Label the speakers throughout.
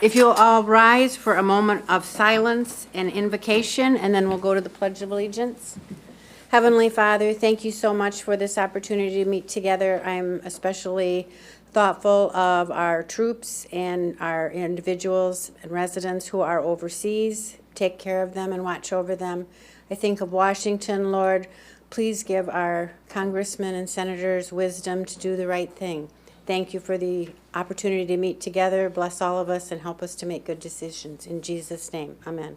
Speaker 1: If you'll all rise for a moment of silence and invocation, and then we'll go to the Pledge of Allegiance. Heavenly Father, thank you so much for this opportunity to meet together. I'm especially thoughtful of our troops and our individuals and residents who are overseas. Take care of them and watch over them. I think of Washington, Lord. Please give our congressmen and senators wisdom to do the right thing. Thank you for the opportunity to meet together. Bless all of us and help us to make good decisions. In Jesus' name, amen.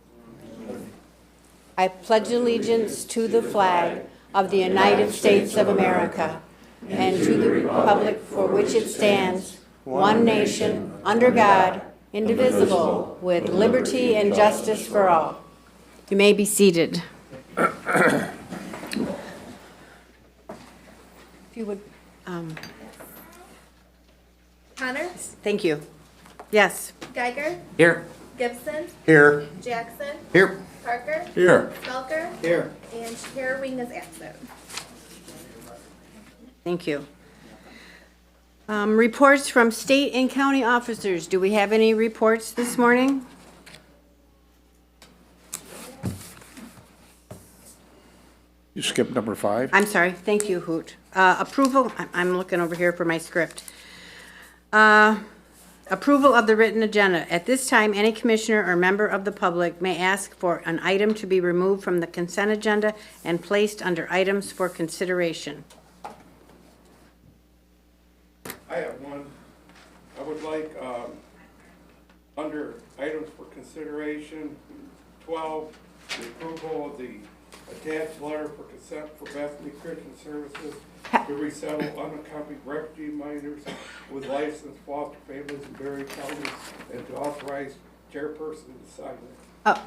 Speaker 1: I pledge allegiance to the flag of the United States of America and to the republic for which it stands, one nation, under God, indivisible, with liberty and justice for all. You may be seated. If you would...
Speaker 2: Connor?
Speaker 1: Thank you. Yes.
Speaker 2: Geiger?
Speaker 3: Here.
Speaker 2: Gibson?
Speaker 3: Here.
Speaker 2: Jackson?
Speaker 3: Here.
Speaker 2: Parker?
Speaker 3: Here.
Speaker 2: Stalker?
Speaker 3: Here.
Speaker 2: And Herwing is absent.
Speaker 1: Thank you. Reports from state and county officers. Do we have any reports this morning?
Speaker 3: You skipped number 5?
Speaker 1: I'm sorry. Thank you, Hoot. Approval, I'm looking over here for my script. Approval of the written agenda. At this time, any commissioner or member of the public may ask for an item to be removed from the consent agenda and placed under items for consideration.
Speaker 4: I have one. I would like, under items for consideration, 12, the approval of the attached letter for consent for Bethany Christian Services to resettle unaccompanied refugee minors with licensed foster families in Berry County and to authorize chairperson to sign it.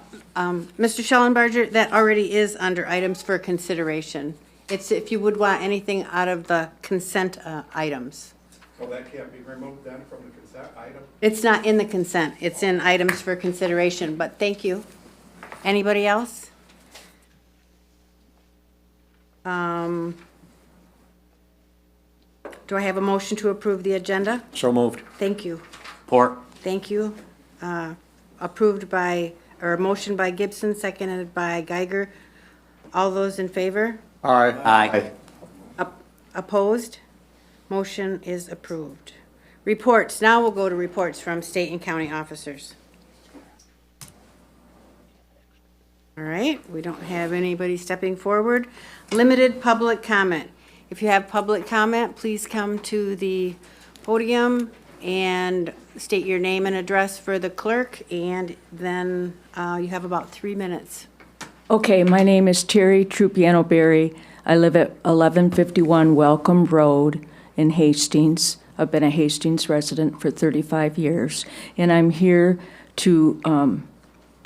Speaker 1: Mr. Schellenbarger, that already is under items for consideration. It's if you would want anything out of the consent items.
Speaker 4: So that can't be removed then from the consent item?
Speaker 1: It's not in the consent. It's in items for consideration, but thank you. Anybody else? Do I have a motion to approve the agenda?
Speaker 3: So moved.
Speaker 1: Thank you.
Speaker 3: Support.
Speaker 1: Thank you. Approved by, or motion by Gibson, seconded by Geiger. All those in favor?
Speaker 3: Aye.
Speaker 1: Opposed? Motion is approved. Reports. Now we'll go to reports from state and county officers. All right, we don't have anybody stepping forward. Limited public comment. If you have public comment, please come to the podium and state your name and address for the clerk, and then you have about 3 minutes.
Speaker 5: Okay, my name is Terry Trupiano Berry. I live at 1151 Welcome Road in Hastings. I've been a Hastings resident for 35 years, and I'm here to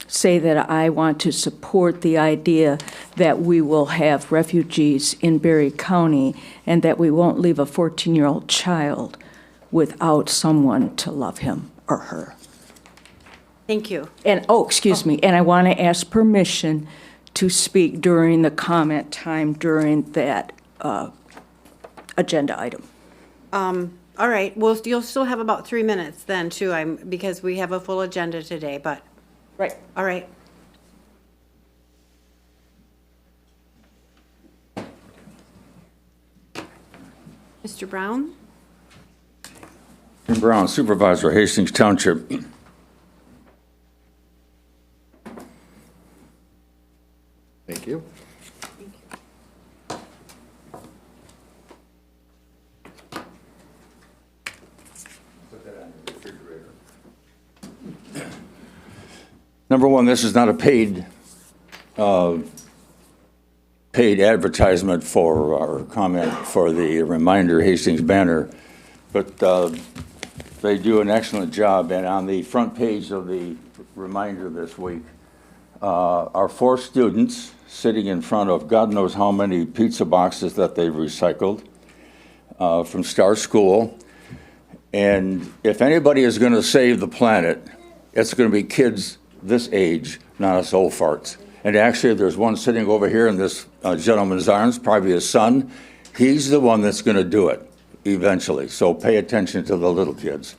Speaker 5: say that I want to support the idea that we will have refugees in Berry County and that we won't leave a 14-year-old child without someone to love him or her.
Speaker 1: Thank you.
Speaker 5: And, excuse me, and I want to ask permission to speak during the comment time during that agenda item.
Speaker 1: All right, well, you'll still have about 3 minutes then, too, because we have a full agenda today, but,
Speaker 5: Right.
Speaker 1: all right. Mr. Brown?
Speaker 6: Jim Brown, Supervisor, Hastings Township.
Speaker 3: Thank you.
Speaker 6: Number one, this is not a paid advertisement for our comment for the Reminder Hastings banner, but they do an excellent job. And on the front page of the Reminder this week are 4 students sitting in front of God knows how many pizza boxes that they've recycled from Star School. And if anybody is going to save the planet, it's going to be kids this age, not us old farts. And actually, there's one sitting over here in this gentleman's arms, probably his son. He's the one that's going to do it. eventually. So pay attention to the little kids.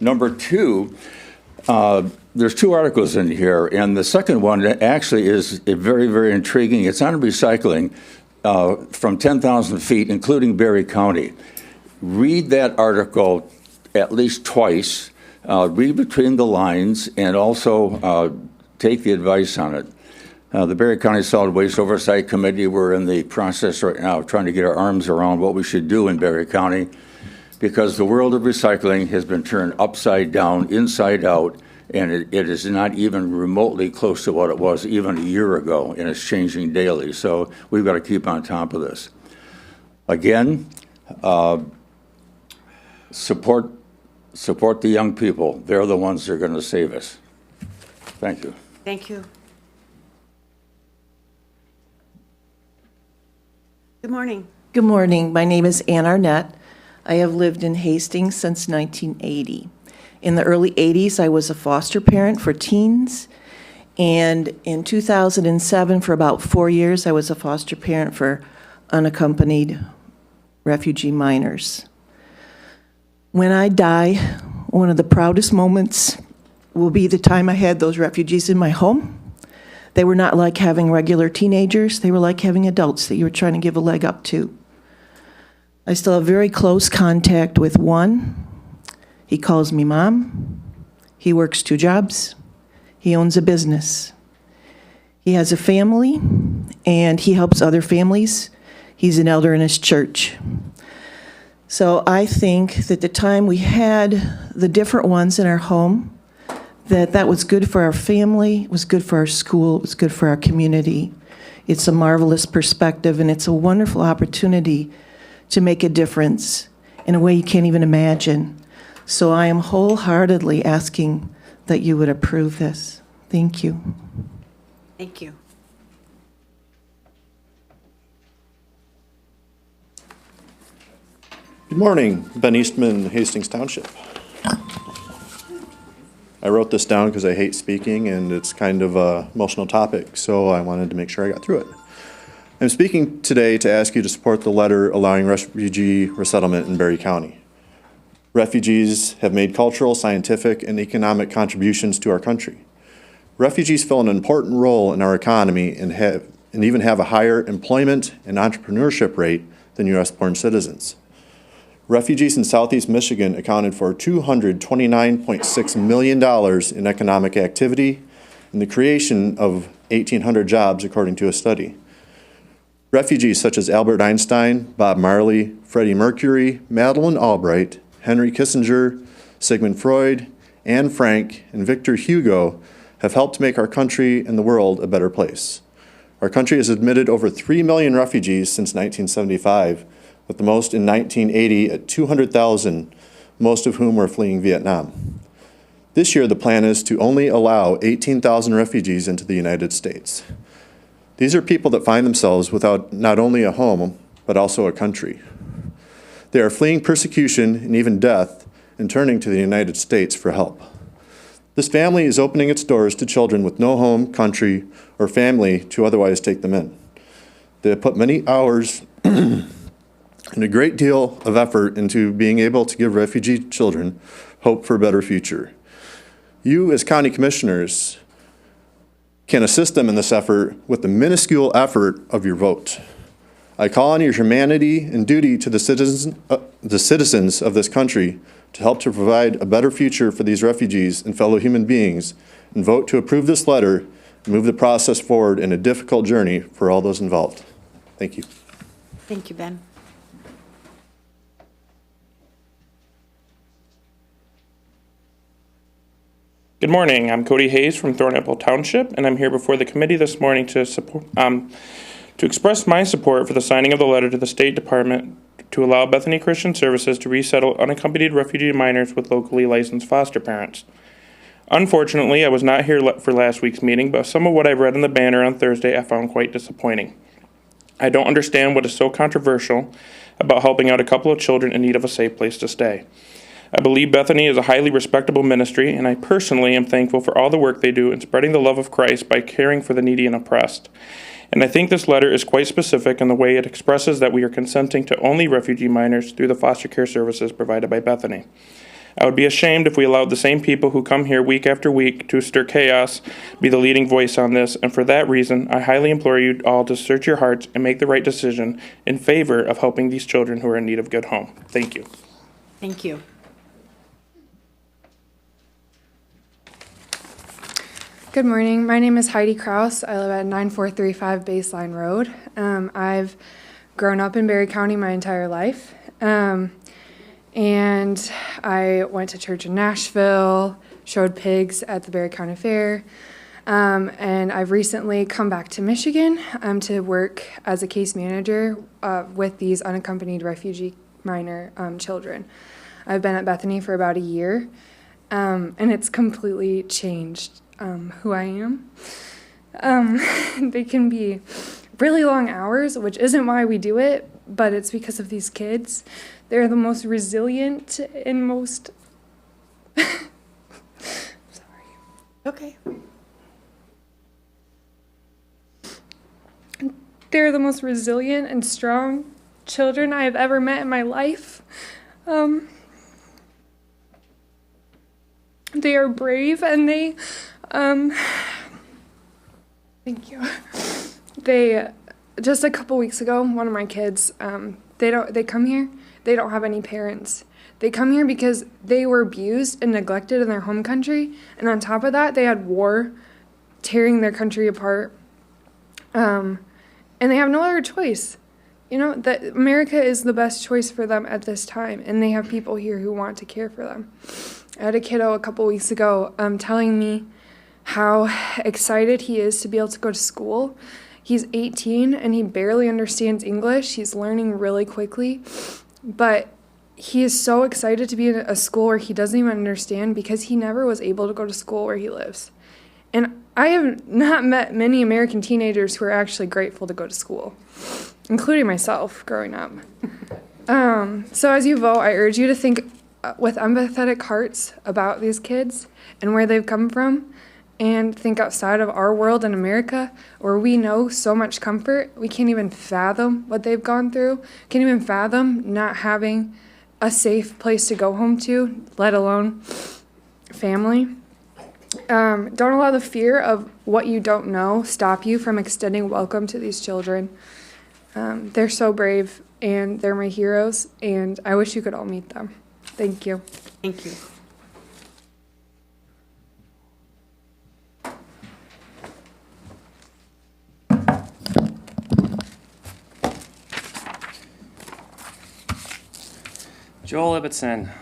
Speaker 6: Number two, there's two articles in here, and the second one actually is very, very intriguing. It's on recycling from 10,000 feet, including Berry County. Read that article at least twice, read between the lines, and also take the advice on it. The Berry County Solid Waste Oversight Committee, we're in the process right now of trying to get our arms around what we should do in Berry County, because the world of recycling has been turned upside down, inside out, and it is not even remotely close to what it was even a year ago, and it's changing daily. So we've got to keep on top of this. Again, support the young people. They're the ones that are going to save us. Thank you.
Speaker 1: Thank you. Good morning.
Speaker 7: Good morning. My name is Ann Arnett. I have lived in Hastings since 1980. In the early 80s, I was a foster parent for teens, and in 2007, for about 4 years, I was a foster parent for unaccompanied refugee minors. When I die, one of the proudest moments will be the time I had those refugees in my home. They were not like having regular teenagers. They were like having adults that you were trying to give a leg up to. I still have very close contact with one. He calls me Mom. He works 2 jobs. He owns a business. He has a family, and he helps other families. He's an elder in his church. So I think that the time we had the different ones in our home, that was good for our family, it was good for our school, it was good for our community. It's a marvelous perspective, and it's a wonderful opportunity to make a difference in a way you can't even imagine. So I am wholeheartedly asking that you would approve this. Thank you.
Speaker 1: Thank you.
Speaker 8: Good morning, Ben Eastman, Hastings Township. I wrote this down because I hate speaking and it's kind of an emotional topic, so I wanted to make sure I got through it. I'm speaking today to ask you to support the letter allowing refugee resettlement in Berry County. Refugees have made cultural, scientific, and economic contributions to our country. Refugees fill an important role in our economy and even have a higher employment and entrepreneurship rate than U.S.-born citizens. Refugees in Southeast Michigan accounted for $229.6 million in economic activity and the creation of 1,800 jobs, according to a study. Refugees such as Albert Einstein, Bob Marley, Freddie Mercury, Madeleine Albright, Henry Kissinger, Sigmund Freud, Anne Frank, and Victor Hugo have helped make our country and the world a better place. Our country has admitted over 3 million refugees since 1975, with the most in 1980 at 200,000, most of whom were fleeing Vietnam. This year, the plan is to only allow 18,000 refugees into the United States. These are people that find themselves without not only a home, but also a country. They are fleeing persecution and even death and turning to the United States for help. This family is opening its doors to children with no home, country, or family to otherwise take them in. They have put many hours and a great deal of effort into being able to give refugee children hope for a better future. You, as county commissioners, can assist them in this effort with the minuscule effort of your vote. I call on your humanity and duty to the citizens of this country to help to provide a better future for these refugees and fellow human beings, and vote to approve this letter and move the process forward in a difficult journey for all those involved. Thank you.
Speaker 1: Thank you, Ben.
Speaker 9: Good morning. I'm Cody Hayes from Thornapple Township, and I'm here before the committee this morning to express my support for the signing of the letter to the State Department to allow Bethany Christian Services to resettle unaccompanied refugee minors with locally licensed foster parents. Unfortunately, I was not here for last week's meeting, but some of what I read in the banner on Thursday I found quite disappointing. I don't understand what is so controversial about helping out a couple of children in need of a safe place to stay. I believe Bethany is a highly respectable ministry, and I personally am thankful for all the work they do in spreading the love of Christ by caring for the needy and oppressed. And I think this letter is quite specific in the way it expresses that we are consenting to only refugee minors through the foster care services provided by Bethany. I would be ashamed if we allowed the same people who come here week after week to stir chaos be the leading voice on this, and for that reason, I highly implore you all to search your hearts and make the right decision in favor of helping these children who are in need of a good home. Thank you.
Speaker 1: Thank you.
Speaker 10: Good morning. My name is Heidi Kraus. I live at 9435 Baseline Road. I've grown up in Berry County my entire life. And I went to church in Nashville, showed pigs at the Berry County Fair. And I've recently come back to Michigan to work as a case manager with these unaccompanied refugee minor children. I've been at Bethany for about a year, and it's completely changed who I am. They can be really long hours, which isn't why we do it, but it's because of these kids. They're the most resilient and most... Sorry.
Speaker 1: Okay.
Speaker 10: They're the most resilient and strong children I have ever met in my life. They are brave and they... Thank you. They... Just a couple weeks ago, one of my kids, they come here, they don't have any parents. They come here because they were abused and neglected in their home country, and on top of that, they had war tearing their country apart. And they have no other choice. You know, that America is the best choice for them at this time, and they have people here who want to care for them. I had a kiddo a couple weeks ago telling me how excited he is to be able to go to school. He's 18 and he barely understands English. He's learning really quickly, but he is so excited to be in a school where he doesn't even understand because he never was able to go to school where he lives. And I have not met many American teenagers who are actually grateful to go to school, including myself growing up. So as you vote, I urge you to think with empathetic hearts about these kids and where they've come from, and think outside of our world in America, where we know so much comfort. We can't even fathom what they've gone through. Can't even fathom not having a safe place to go home to, let alone family. Don't allow the fear of what you don't know stop you from extending welcome to these children. They're so brave, and they're my heroes, and I wish you could all meet them. Thank you.
Speaker 1: Thank you.
Speaker 11: Joel Ibbotson,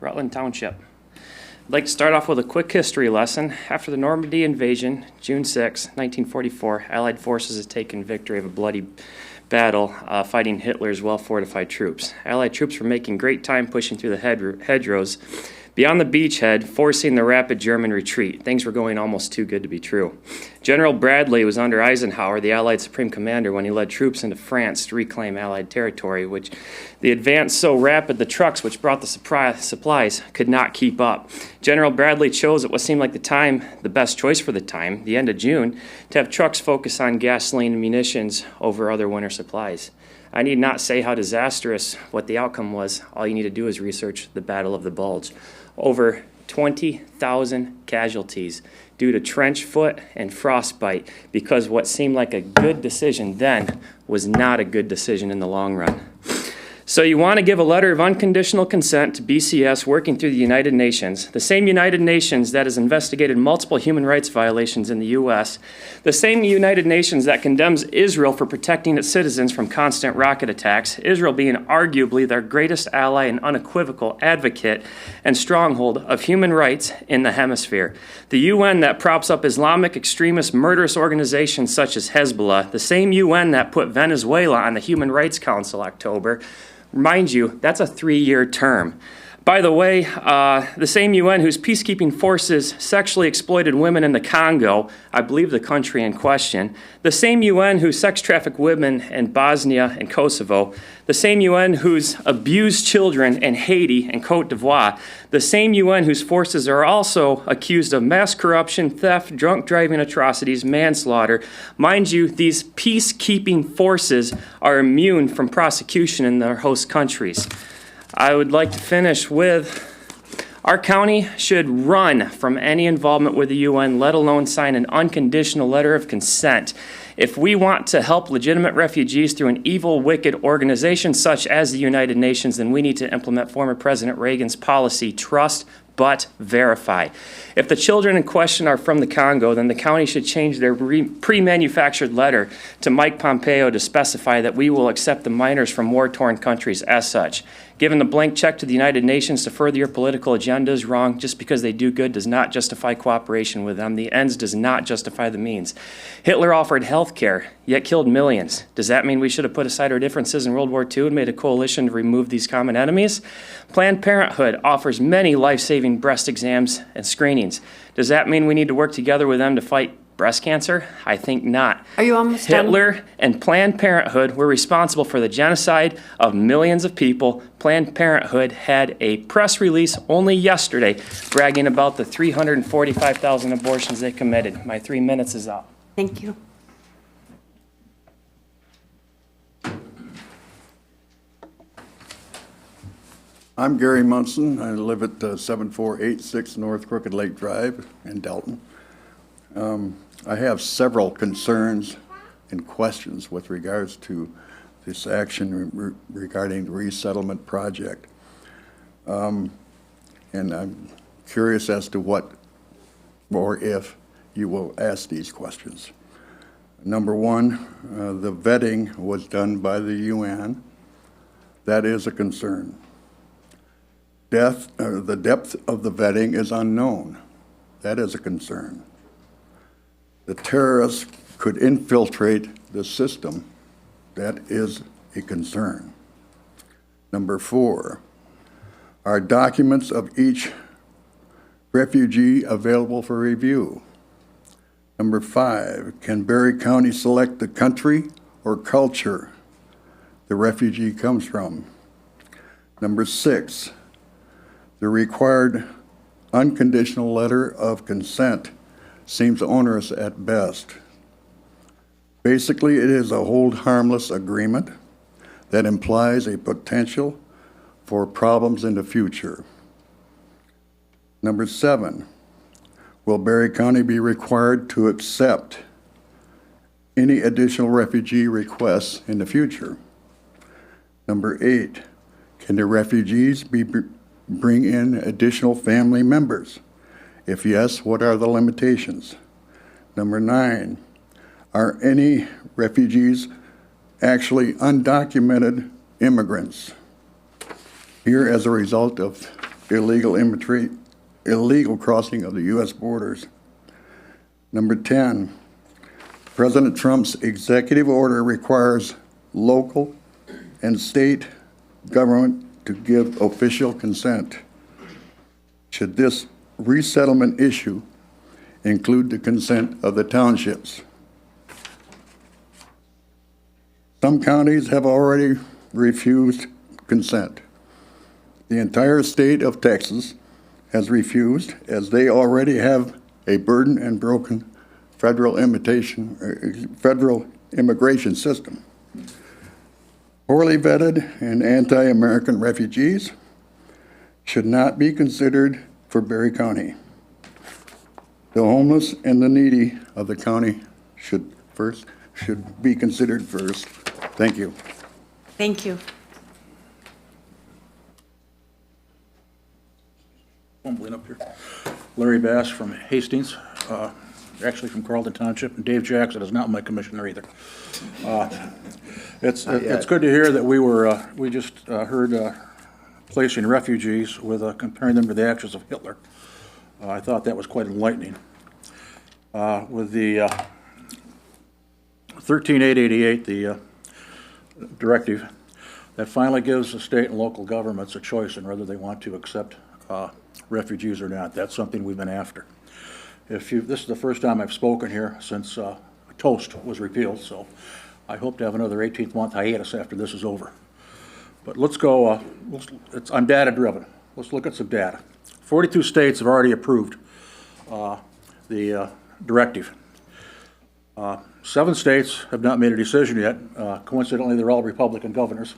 Speaker 11: Rutland Township. I'd like to start off with a quick history lesson. After the Normandy invasion, June 6, 1944, Allied forces had taken victory of a bloody battle fighting Hitler's well-fortified troops. Allied troops were making great time pushing through the hedgerows beyond the beachhead, forcing the rapid German retreat. Things were going almost too good to be true. General Bradley was under Eisenhower, the Allied supreme commander, when he led troops into France to reclaim Allied territory, which the advance so rapid the trucks which brought the supplies could not keep up. General Bradley chose at what seemed like the best choice for the time, the end of June, to have trucks focus on gasoline and munitions over other winter supplies. I need not say how disastrous what the outcome was. All you need to do is research the Battle of the Bulge. Over 20,000 casualties due to trench foot and frostbite, because what seemed like a good decision then was not a good decision in the long run. So you want to give a letter of unconditional consent to BCS working through the United Nations, the same United Nations that has investigated multiple human rights violations in the U.S., the same United Nations that condemns Israel for protecting its citizens from constant rocket attacks, Israel being arguably their greatest ally and unequivocal advocate and stronghold of human rights in the hemisphere. The UN that props up Islamic extremist murderous organizations such as Hezbollah, the same UN that put Venezuela on the Human Rights Council October. Mind you, that's a 3-year term. By the way, the same UN whose peacekeeping forces sexually exploited women in the Congo, I believe the country in question, the same UN who sex trafficked women in Bosnia and Kosovo, the same UN who's abused children in Haiti and Cote d'Ivoire, the same UN whose forces are also accused of mass corruption, theft, drunk driving atrocities, manslaughter. Mind you, these peacekeeping forces are immune from prosecution in their host countries. I would like to finish with, our county should run from any involvement with the UN, let alone sign an unconditional letter of consent. If we want to help legitimate refugees through an evil, wicked organization such as the United Nations, then we need to implement former President Reagan's policy, trust but verify. If the children in question are from the Congo, then the county should change their pre-manufactured letter to Mike Pompeo to specify that we will accept the minors from war-torn countries as such. Giving the blank check to the United Nations to further your political agenda is wrong. Just because they do good does not justify cooperation with them. The ends does not justify the means. Hitler offered health care, yet killed millions. Does that mean we should have put aside our differences in World War II and made a coalition to remove these common enemies? Planned Parenthood offers many life-saving breast exams and screenings. Does that mean we need to work together with them to fight breast cancer? I think not.
Speaker 1: Are you almost done?
Speaker 11: Hitler and Planned Parenthood were responsible for the genocide of millions of people. Planned Parenthood had a press release only yesterday bragging about the 345,000 abortions they committed. My 3 minutes is up.
Speaker 1: Thank you.
Speaker 3: I'm Gary Munson. I live at 7486 North Crooked Lake Drive in Delton. I have several concerns and questions with regards to this action regarding the resettlement project. And I'm curious as to what or if you will ask these questions. Number one, the vetting was done by the UN. That is a concern. The depth of the vetting is unknown. That is a concern. The terrorists could infiltrate the system. That is a concern. Number four, are documents of each refugee available for review? Number five, can Berry County select the country or culture the refugee comes from? Number six, the required unconditional letter of consent seems onerous at best. Basically, it is a hold harmless agreement that implies a potential for problems in the future. Number seven, will Berry County be required to accept any additional refugee requests in the future? Number eight, can the refugees bring in additional family members? If yes, what are the limitations? Number nine, are any refugees actually undocumented immigrants here as a result of illegal crossing of the U.S. borders? Number 10, President Trump's executive order requires local and state government to give official consent. Should this resettlement issue include the consent of the townships? Some counties have already refused consent. The entire state of Texas has refused, as they already have a burdened and broken federal immigration system. Poorly vetted and anti-American refugees should not be considered for Berry County. The homeless and the needy of the county should be considered first. Thank you.
Speaker 1: Thank you.
Speaker 12: Fumbling up here. Larry Bass from Hastings, actually from Carlton Township, and Dave Jackson is not my commissioner either. It's good to hear that we just heard placing refugees with comparing them to the actions of Hitler. I thought that was quite enlightening. With the 13888, the directive, that finally gives the state and local governments a choice on whether they want to accept refugees or not. That's something we've been after. This is the first time I've spoken here since TOAST was repealed, so I hope to have another 18th-month hiatus after this is over. But let's go, I'm data-driven. Let's look at some data. 42 states have already approved the directive. 7 states have not made a decision yet. Coincidentally, they're all Republican governors.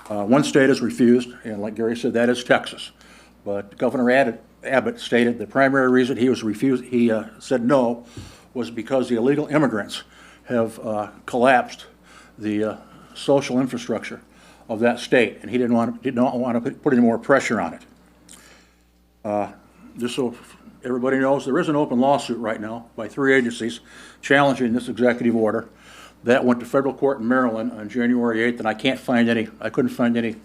Speaker 12: 1 state has refused, and like Gary said, that is Texas. But Governor Abbott stated the primary reason he said no was because the illegal immigrants have collapsed the social infrastructure of that state, and he did not want to put any more pressure on it. Just so everybody knows, there is an open lawsuit right now by 3 agencies challenging this executive order. That went to federal court in Maryland on January 8th, and I couldn't find any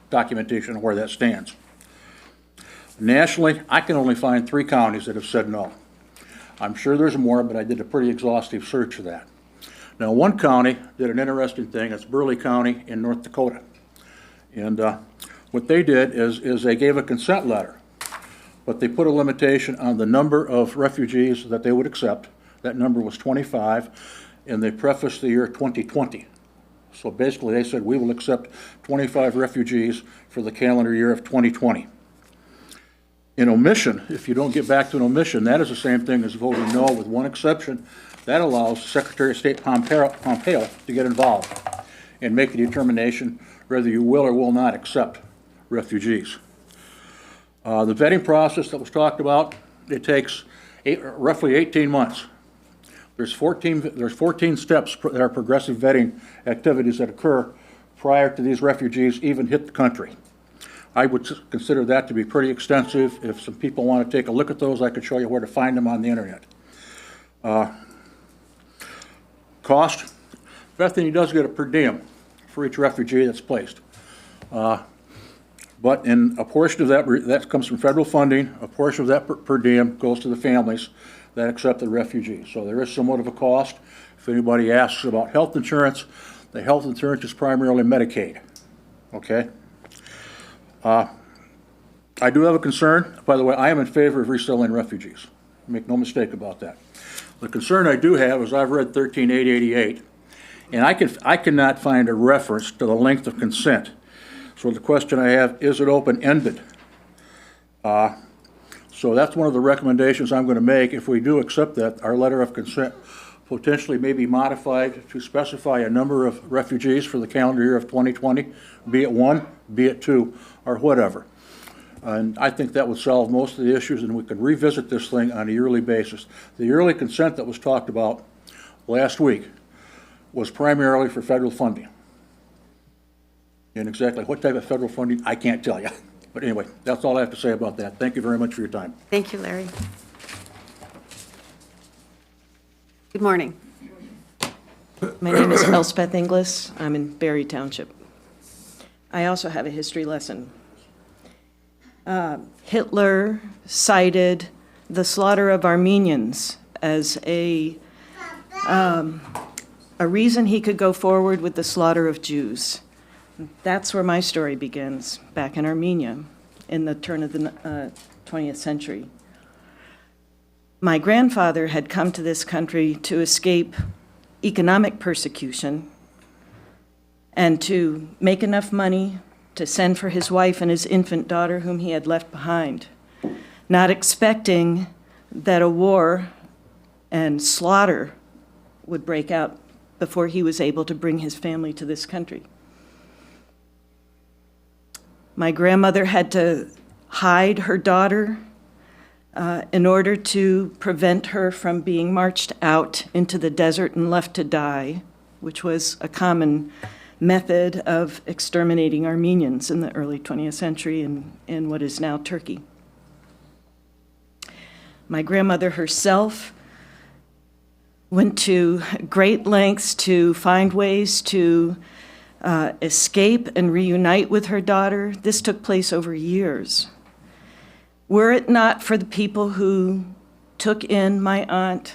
Speaker 12: documentation of where that stands. Nationally, I can only find 3 counties that have said no. I'm sure there's more, but I did a pretty exhaustive search of that. Now, 1 county did an interesting thing. It's Burleigh County in North Dakota. And what they did is they gave a consent letter, but they put a limitation on the number of refugees that they would accept. That number was 25, and they prefaced the year 2020. So basically, they said, we will accept 25 refugees for the calendar year of 2020. In omission, if you don't get back to an omission, that is the same thing as voting no, with one exception. That allows Secretary of State Pompeo to get involved and make a determination whether you will or will not accept refugees. The vetting process that was talked about, it takes roughly 18 months. There's 14 steps that are progressive vetting activities that occur prior to these refugees even hit the country. I would consider that to be pretty extensive. If some people want to take a look at those, I could show you where to find them on the internet. Cost, Bethany does get a per diem for each refugee that's placed. But in a portion of that comes from federal funding. A portion of that per diem goes to the families that accept the refugees. So there is somewhat of a cost. If anybody asks about health insurance, the health insurance is primarily Medicaid. Okay? I do have a concern. By the way, I am in favor of resettling refugees. Make no mistake about that. The concern I do have is I've read 13-888, and I cannot find a reference to the length of consent. So the question I have, is it open-ended? So that's one of the recommendations I'm going to make. If we do accept that, our letter of consent potentially may be modified to specify a number of refugees for the calendar year of 2020, be it 1, be it 2, or whatever. And I think that would solve most of the issues, and we could revisit this thing on a yearly basis. The yearly consent that was talked about last week was primarily for federal funding. And exactly what type of federal funding, I can't tell you. But anyway, that's all I have to say about that. Thank you very much for your time.
Speaker 1: Thank you, Larry. Good morning.
Speaker 7: My name is Elspeth Inglis. I'm in Barry Township. I also have a history lesson. Hitler cited the slaughter of Armenians as a reason he could go forward with the slaughter of Jews. That's where my story begins, back in Armenia, in the turn of the 20th century. My grandfather had come to this country to escape economic persecution and to make enough money to send for his wife and his infant daughter whom he had left behind, not expecting that a war and slaughter would break out before he was able to bring his family to this country. My grandmother had to hide her daughter in order to prevent her from being marched out into the desert and left to die, which was a common method of exterminating Armenians in the early 20th century in what is now Turkey. My grandmother herself went to great lengths to find ways to escape and reunite with her daughter. This took place over years. Were it not for the people who took in my aunt,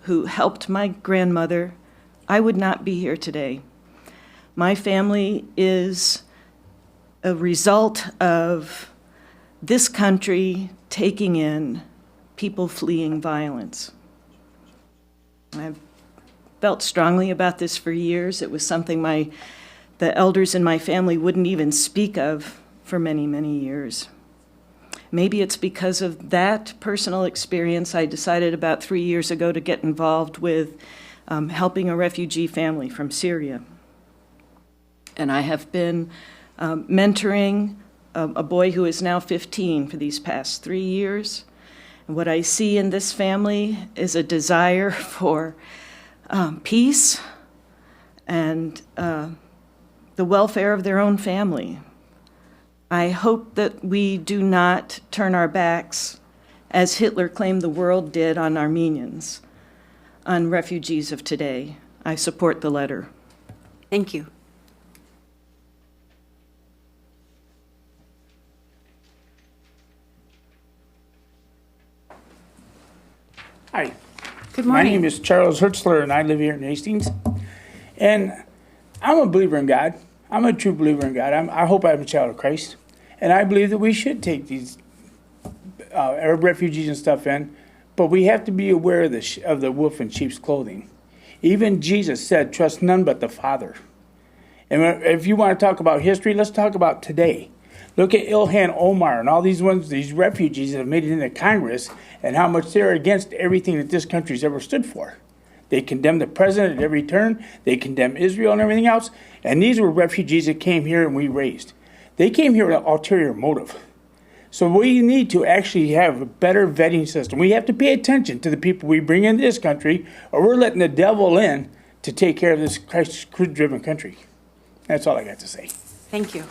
Speaker 7: who helped my grandmother, I would not be here today. My family is a result of this country taking in people fleeing violence. I've felt strongly about this for years. It was something the elders in my family wouldn't even speak of for many, many years. Maybe it's because of that personal experience I decided about 3 years ago to get involved with helping a refugee family from Syria. And I have been mentoring a boy who is now 15 for these past 3 years. And what I see in this family is a desire for peace and the welfare of their own family. I hope that we do not turn our backs, as Hitler claimed the world did, on Armenians, on refugees of today. I support the letter.
Speaker 1: Thank you.
Speaker 13: Hi.
Speaker 1: Good
Speaker 13: My
Speaker 1: morning.
Speaker 13: name is Charles Hertzler, and I live here in Hastings. And I'm a believer in God. I'm a true believer in God. I hope I'm a child of Christ. And I believe that we should take these Arab refugees and stuff in, but we have to be aware of the wolf in sheep's clothing. Even Jesus said, trust none but the Father. And if you want to talk about history, let's talk about today. Look at Ilhan Omar and all these refugees that have made it into Congress and how much they're against everything that this country's ever stood for. They condemn the president at every turn. They condemn Israel and everything else. And these were refugees that came here and we raised. They came here with an ulterior motive. So we need to actually have a better vetting system. We have to pay attention to the people we bring into this country, or we're letting the devil in to take care of this Christ-driven country. That's all I got to say.
Speaker 1: Thank you.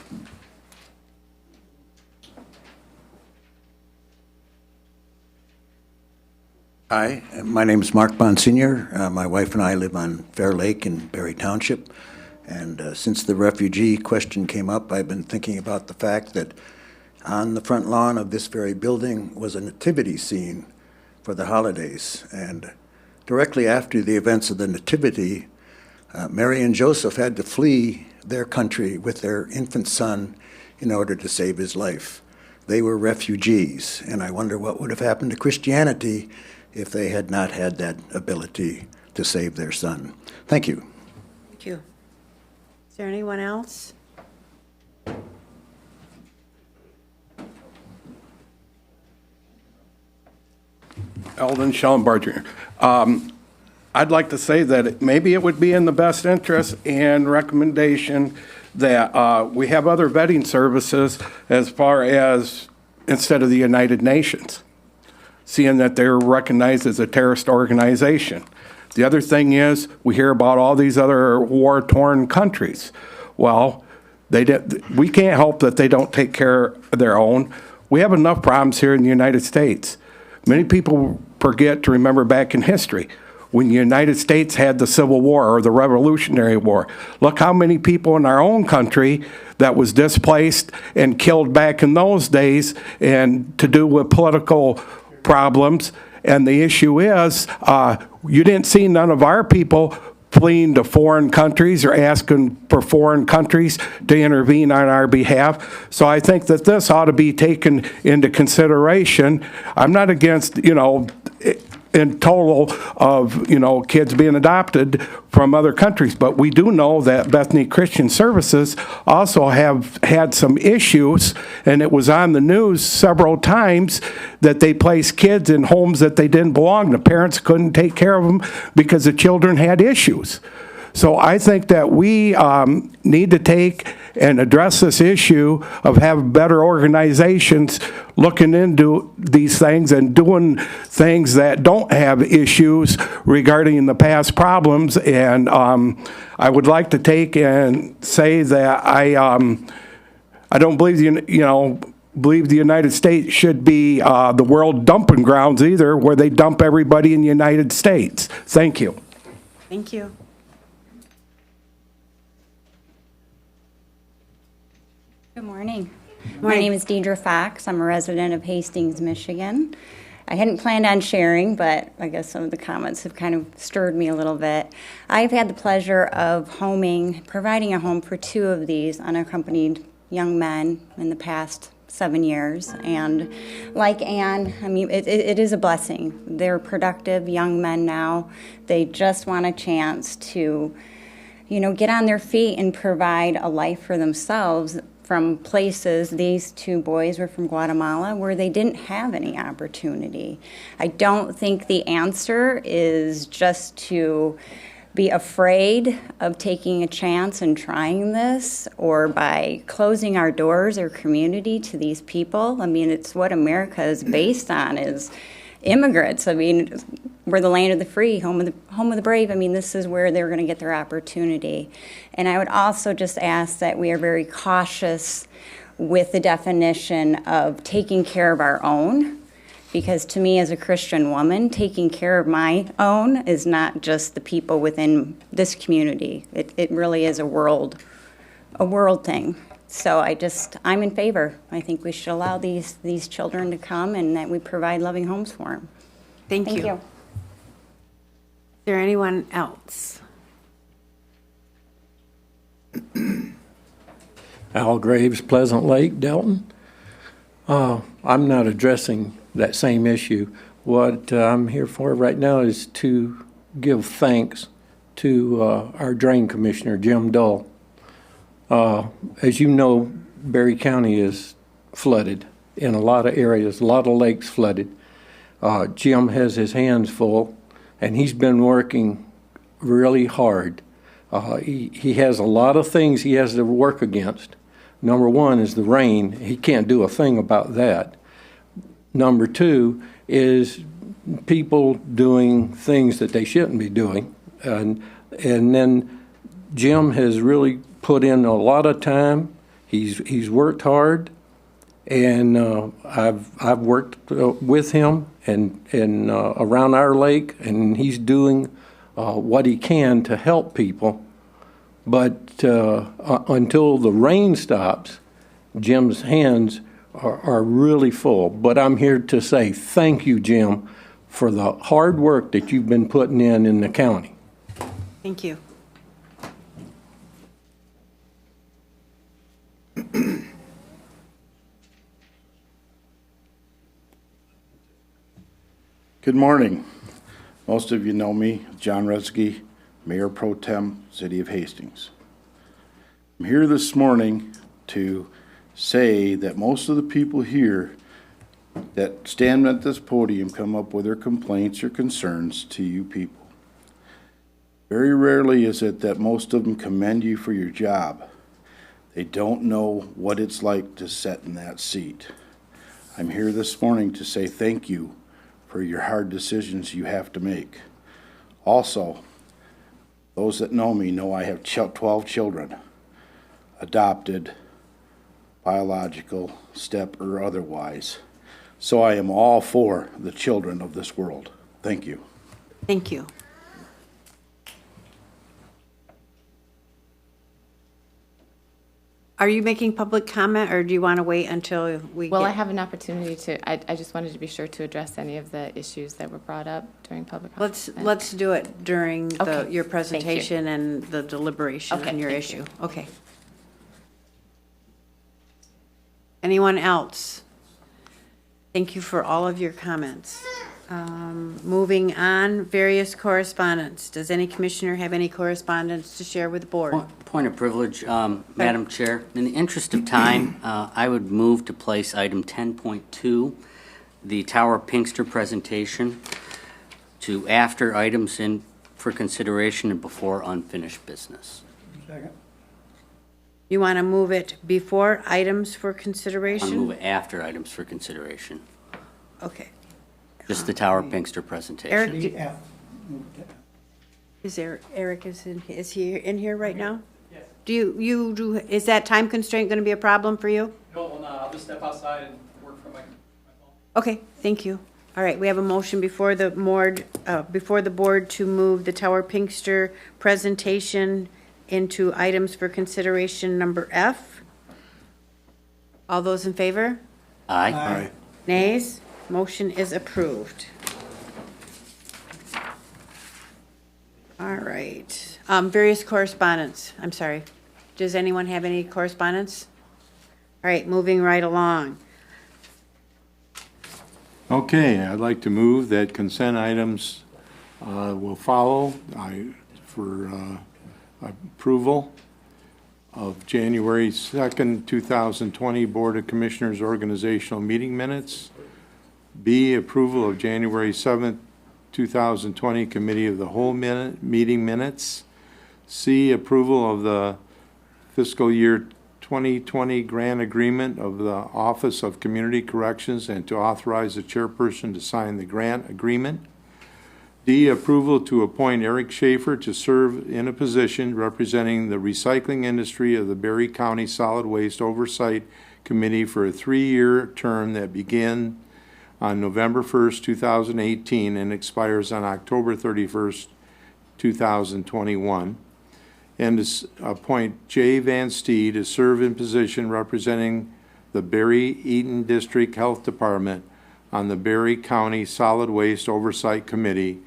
Speaker 14: Hi, my name is Mark Bonsignor. My wife and I live on Fair Lake in Berry Township. And since the refugee question came up, I've been thinking about the fact that on the front lawn of this very building was a nativity scene for the holidays. And directly after the events of the nativity, Mary and Joseph had to flee their country with their infant son in order to save his life. They were refugees, and I wonder what would have happened to Christianity if they had not had that ability to save their son. Thank you.
Speaker 1: Thank you. Is there anyone else?
Speaker 4: Eldon Schellenbarger. I'd like to say that maybe it would be in the best interest and recommendation that we have other vetting services as far as instead of the United Nations, seeing that they're recognized as a terrorist organization. The other thing is we hear about all these other war-torn countries. Well, we can't help that they don't take care of their own. We have enough problems here in the United States. Many people forget to remember back in history when the United States had the Civil War or the Revolutionary War. Look how many people in our own country that was displaced and killed back in those days, and to do with political problems. And the issue is, you didn't see none of our people fleeing to foreign countries or asking for foreign countries to intervene on our behalf. So I think that this ought to be taken into consideration. I'm not against, in total of, kids being adopted from other countries. But we do know that Bethany Christian Services also have had some issues, and it was on the news several times that they placed kids in homes that they didn't belong. The parents couldn't take care of them because the children had issues. So I think that we need to take and address this issue of having better organizations looking into these things and doing things that don't have issues regarding the past problems. And I would like to take and say that I don't believe believe the United States should be the world dumping grounds either, where they dump everybody in the United States. Thank you.
Speaker 1: Thank you.
Speaker 15: Good morning. My name is Deidre Fox. I'm a resident of Hastings, Michigan. I hadn't planned on sharing, but I guess some of the comments have kind of stirred me a little bit. I've had the pleasure of providing a home for 2 of these unaccompanied young men in the past 7 years. And like Ann, I mean, it is a blessing. They're productive young men now. They just want a chance to, get on their feet and provide a life for themselves from places. These 2 boys were from Guatemala where they didn't have any opportunity. I don't think the answer is just to be afraid of taking a chance and trying this, or by closing our doors or community to these people. I mean, it's what America is based on, is immigrants. I mean, we're the land of the free, home of the brave. I mean, this is where they're going to get their opportunity. And I would also just ask that we are very cautious with the definition of taking care of our own, because to me, as a Christian woman, taking care of my own is not just the people within this community. It really is a world thing. So I'm in favor. I think we should allow these children to come, and that we provide loving homes for them.
Speaker 1: Thank you. Is there anyone else?
Speaker 16: Al Graves, Pleasant Lake, Delton. I'm not addressing that same issue. What I'm here for right now is to give thanks to our drain commissioner, Jim Dull. As you know, Berry County is flooded in a lot of areas, a lot of lakes flooded. Jim has his hands full, and he's been working really hard. He has a lot of things he has to work against. Number one is the rain. He can't do a thing about that. Number 2 is people doing things that they shouldn't be doing. And then Jim has really put in a lot of time. He's worked hard, and I've worked with him and around our lake, and he's doing what he can to help people. But until the rain stops, Jim's hands are really full. But I'm here to say thank you, Jim, for the hard work that you've been putting in the county.
Speaker 1: Thank you.
Speaker 17: Good morning. Most of you know me, John Retzke, Mayor Pro Tem, City of Hastings. I'm here this morning to say that most of the people here that stand at this podium come up with their complaints or concerns to you people. Very rarely is it that most of them commend you for your job. They don't know what it's like to sit in that seat. I'm here this morning to say thank you for your hard decisions you have to make. Also, those that know me know I have 12 children, adopted, biological, step or otherwise. So I am all for the children of this world. Thank you.
Speaker 1: Thank you. Are you making public comment, or do you want to wait until we
Speaker 18: Well,
Speaker 1: get...
Speaker 18: I have an opportunity to, I just wanted to be sure to address any of the issues that were brought up during public comment.
Speaker 1: Let's do it during
Speaker 18: Okay.
Speaker 1: your
Speaker 18: Thank you.
Speaker 1: presentation and the deliberation
Speaker 18: Okay,
Speaker 1: on your
Speaker 18: thank
Speaker 1: issue.
Speaker 18: you.
Speaker 1: Okay. Anyone else? Thank you for all of your comments. Moving on, various correspondence. Does any commissioner have any correspondence to share with the board?
Speaker 19: Point of privilege, Madam Chair. In the interest of time, I would move to place item 10.2, the Tower Pinkster presentation, to after items in for consideration and before unfinished business.
Speaker 12: Second.
Speaker 1: You want to move it before items for consideration?
Speaker 19: I'll move it after items for consideration.
Speaker 1: Okay.
Speaker 19: Just the Tower Pinkster presentation.
Speaker 1: Eric, Eric is he in here right now? Yes. Is that time constraint going to be a problem for you?
Speaker 20: No, well, no, I'll just step outside and work from my phone.
Speaker 1: Okay, thank you. All right, we have a motion before the board to move the Tower Pinkster presentation into items for consideration number F. All those in favor?
Speaker 19: Aye.
Speaker 1: Nays? Motion is approved. All right. Various correspondence. I'm sorry. Does anyone have any correspondence? All right, moving right along.
Speaker 21: Okay, I'd like to move that consent items will follow for approval of January 2nd, 2020 Board of Commissioners organizational meeting minutes. B, approval of January 7th, 2020 Committee of the Whole meeting minutes. C, approval of the fiscal year 2020 grant agreement of the Office of Community Corrections and to authorize the chairperson to sign the grant agreement. D, approval to appoint Eric Schaefer to serve in a position representing the recycling industry of the Berry County Solid Waste Oversight Committee for a 3-year term that began on November 1st, 2018 and expires on October 31st, 2021. And to appoint Jay Van Stee to serve in position representing the Berry Eaton District Health Department on the Berry County Solid Waste Oversight Committee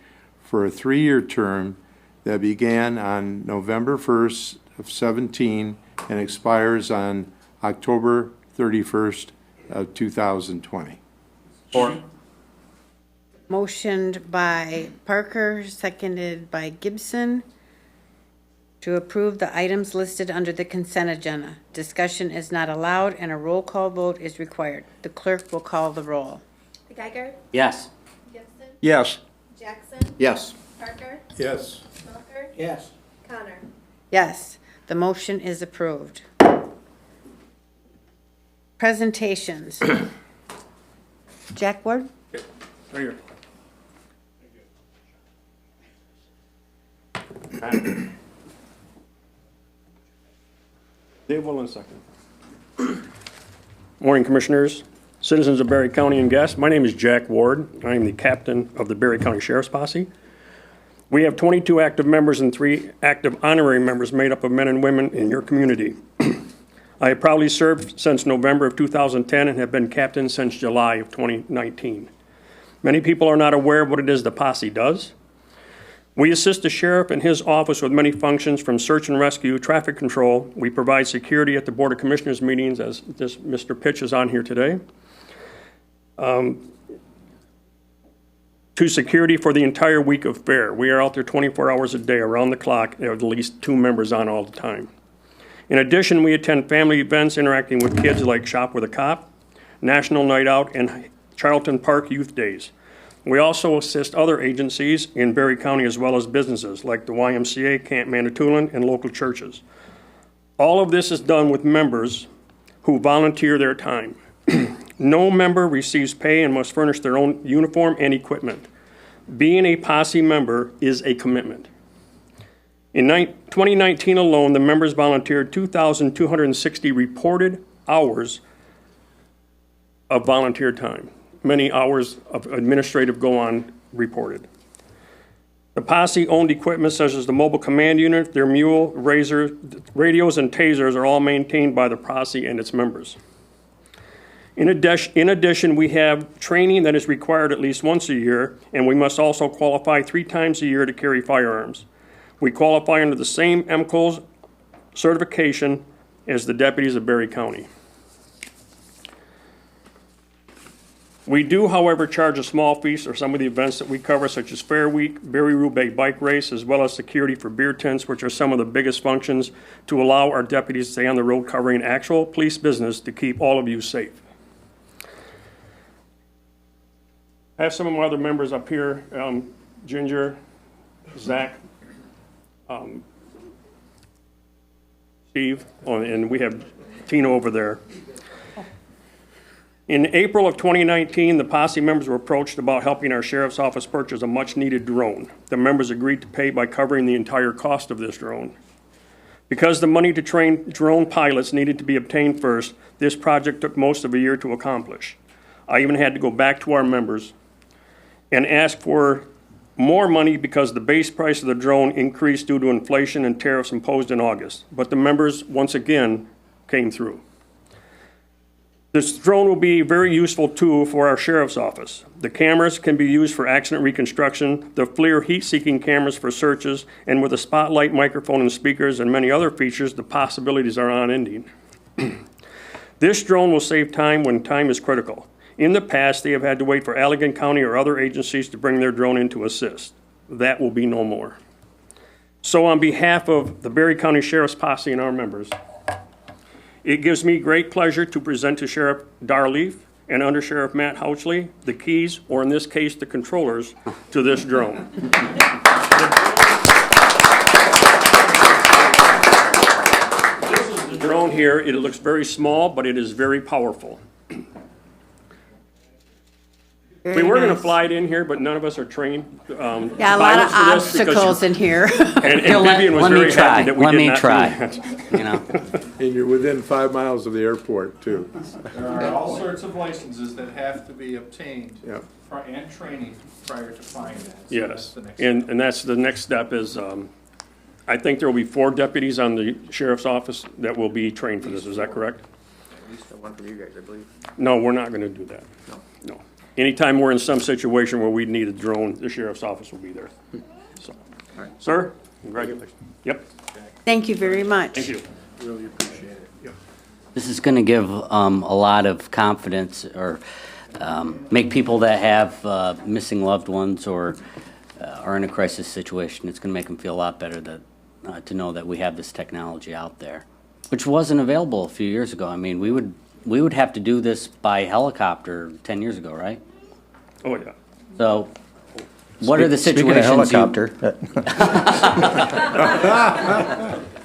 Speaker 21: for a 3-year term that began on November 1st of 17 and expires on October 31st of 2020.
Speaker 1: Motioned by Parker, seconded by Gibson, to approve the items listed under the consent agenda. Discussion is not allowed and a roll call vote is required. The clerk will call the roll.
Speaker 2: Geiger,
Speaker 19: Yes.
Speaker 2: Gibson,
Speaker 21: Yes.
Speaker 2: Jackson,
Speaker 21: Yes.
Speaker 2: Parker,
Speaker 21: Yes.
Speaker 2: Smelter,
Speaker 21: Yes.
Speaker 2: Connor.
Speaker 1: Yes, the motion is approved. Presentations. Jack Ward?
Speaker 22: Right here. Dave, hold on a second. Morning, Commissioners, citizens of Berry County and guests. My name is Jack Ward. I am the captain of the Berry County Sheriff's Posse. We have 22 active members and 3 active honorary members made up of men and women in your community. I have proudly served since November of 2010 and have been captain since July of 2019. Many people are not aware of what it is the posse does. We assist the sheriff and his office with many functions from search and rescue, traffic control. We provide security at the Board of Commissioners meetings, as this Mr. Pitch is on here today. To security for the entire week of fair. We are out there 24 hours a day, around the clock. There are at least 2 members on all the time. In addition, we attend family events interacting with kids like Shop with a Cop, National Night Out, and Charlton Park Youth Days. We also assist other agencies in Berry County as well as businesses like the YMCA, Camp Manitoulin, and local churches. All of this is done with members who volunteer their time. No member receives pay and must furnish their own uniform and equipment. Being a posse member is a commitment. In 2019 alone, the members volunteered 2,260 reported hours of volunteer time. Many hours of administrative go-on reported. The posse owned equipment such as the mobile command unit, their mule, razor, radios, and tasers are all maintained by the posse and its members. In addition, we have training that is required at least once a year, and we must also qualify 3 times a year to carry firearms. We qualify under the same MCOS certification as the deputies of Berry County. We do, however, charge a small fee for some of the events that we cover, such as Fair Week, Berry Roubaix Bike Race, as well as security for beer tents, which are some of the biggest functions to allow our deputies to stay on the road covering actual police business to keep all of you safe. I have some of my other members up here, Ginger, Zach, Steve, and we have Tina over there. In April of 2019, the posse members were approached about helping our sheriff's office purchase a much-needed drone. The members agreed to pay by covering the entire cost of this drone. Because the money to train drone pilots needed to be obtained first, this project took most of a year to accomplish. I even had to go back to our members and ask for more money because the base price of the drone increased due to inflation and tariffs imposed in August. But the members, once again, came through. This drone will be a very useful tool for our sheriff's office. The cameras can be used for accident reconstruction, the FLIR heat-seeking cameras for searches, and with a spotlight microphone and speakers and many other features, the possibilities are unending. This drone will save time when time is critical. In the past, they have had to wait for Allegan County or other agencies to bring their drone in to assist. That will be no more. So on behalf of the Berry County Sheriff's Posse and our members, it gives me great pleasure to present to Sheriff Darleaf and Under Sheriff Matt Houchley the keys, or in this case, the controllers, to this drone. This is the drone here. It looks very small, but it is very powerful. We were going to fly it in here, but none of us are trained.
Speaker 1: Yeah, a lot of obstacles in here.
Speaker 22: And Vivian was very happy that we did not do that.
Speaker 19: You know.
Speaker 21: And you're within 5 miles of the airport, too.
Speaker 20: There are all sorts of licenses that have to be obtained
Speaker 22: Yeah.
Speaker 20: and training prior to flying that. So
Speaker 22: Yes,
Speaker 20: that's the next
Speaker 22: and that's the next step is, I think there will be 4 deputies on the sheriff's office that will be trained for this. Is that correct?
Speaker 20: At least one from you guys, I believe.
Speaker 22: No, we're not going to do that. No. Anytime we're in some situation where we need a drone, the sheriff's office will be there. So, sir, congratulations. Yep.
Speaker 1: Thank you very much.
Speaker 22: Thank you.
Speaker 20: Really appreciate it. Yep.
Speaker 19: This is going to give a lot of confidence or make people that have missing loved ones or are in a crisis situation, it's going to make them feel a lot better that, to know that we have this technology out there, which wasn't available a few years ago. I mean, we would have to do this by helicopter 10 years ago, right?
Speaker 22: Oh, yeah.
Speaker 19: So what are the
Speaker 5: Speaking of
Speaker 19: situations
Speaker 5: helicopter.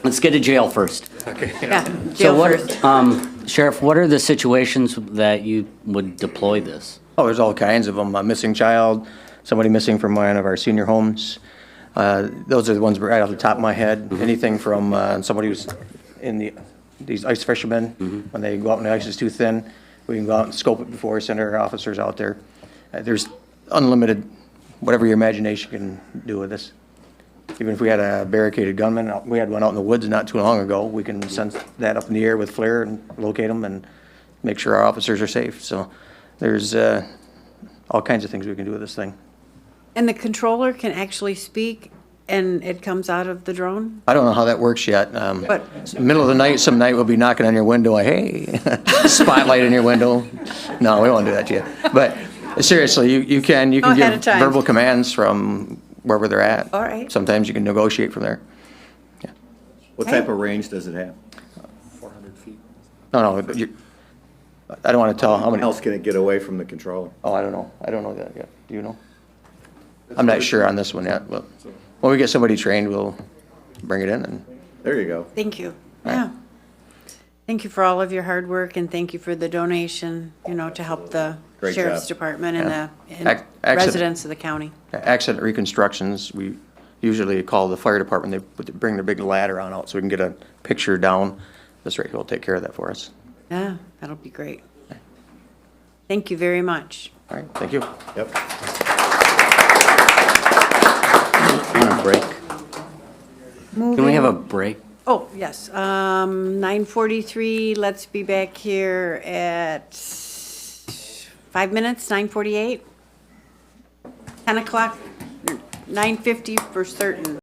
Speaker 19: Let's get to jail first.
Speaker 1: Yeah,
Speaker 19: So
Speaker 1: jail
Speaker 19: what,
Speaker 1: first.
Speaker 19: Sheriff, what are the situations that you would deploy this?
Speaker 5: Oh, there's all kinds of them. A missing child, somebody missing from one of our senior homes. Those are the ones right off the top of my head. Anything from somebody who's in these ice fishermen, when they go out and the ice is too thin, we can go out and scope it before we send our officers out there. There's unlimited, whatever your imagination can do with this. Even if we had a barricaded gunman, we had one out in the woods not too long ago, we can send that up in the air with FLIR and locate them and make sure our officers are safe. So there's all kinds of things we can do with this thing.
Speaker 1: And the controller can actually speak and it comes out of the drone?
Speaker 5: I don't know how that works yet. Middle of the night, some night we'll be knocking on your window, hey, spotlight in your window. No, we won't do that yet. But seriously, you can
Speaker 1: ahead of
Speaker 5: give
Speaker 1: time.
Speaker 5: verbal commands from wherever they're at.
Speaker 1: All right.
Speaker 5: Sometimes you can negotiate from there.
Speaker 6: What type of range does it have?
Speaker 20: 400 feet.
Speaker 5: No, I don't want to tell how many.
Speaker 6: How else can it get away from the controller?
Speaker 5: Oh, I don't know. I don't know that yet. Do you know? I'm not sure on this one yet, but when we get somebody trained, we'll bring it in and.
Speaker 6: There you go.
Speaker 1: Thank you. Yeah. Thank you for all of your hard work and thank you for the donation, to help the
Speaker 6: Great
Speaker 1: sheriff's
Speaker 6: job.
Speaker 1: department and the
Speaker 5: Accident-
Speaker 1: residents of the county.
Speaker 5: Accident reconstructions, we usually call the fire department, they bring their big ladder on out so we can get a picture down. This right here will take care of that for us.
Speaker 1: Yeah, that'll be great. Thank you very much.
Speaker 5: All right, thank you.
Speaker 6: Yep.
Speaker 19: Want a break? Can we have a break?
Speaker 1: Oh, yes, 9:43, let's be back here at 5 minutes, 9:48? 10 o'clock, 9:50 for certain.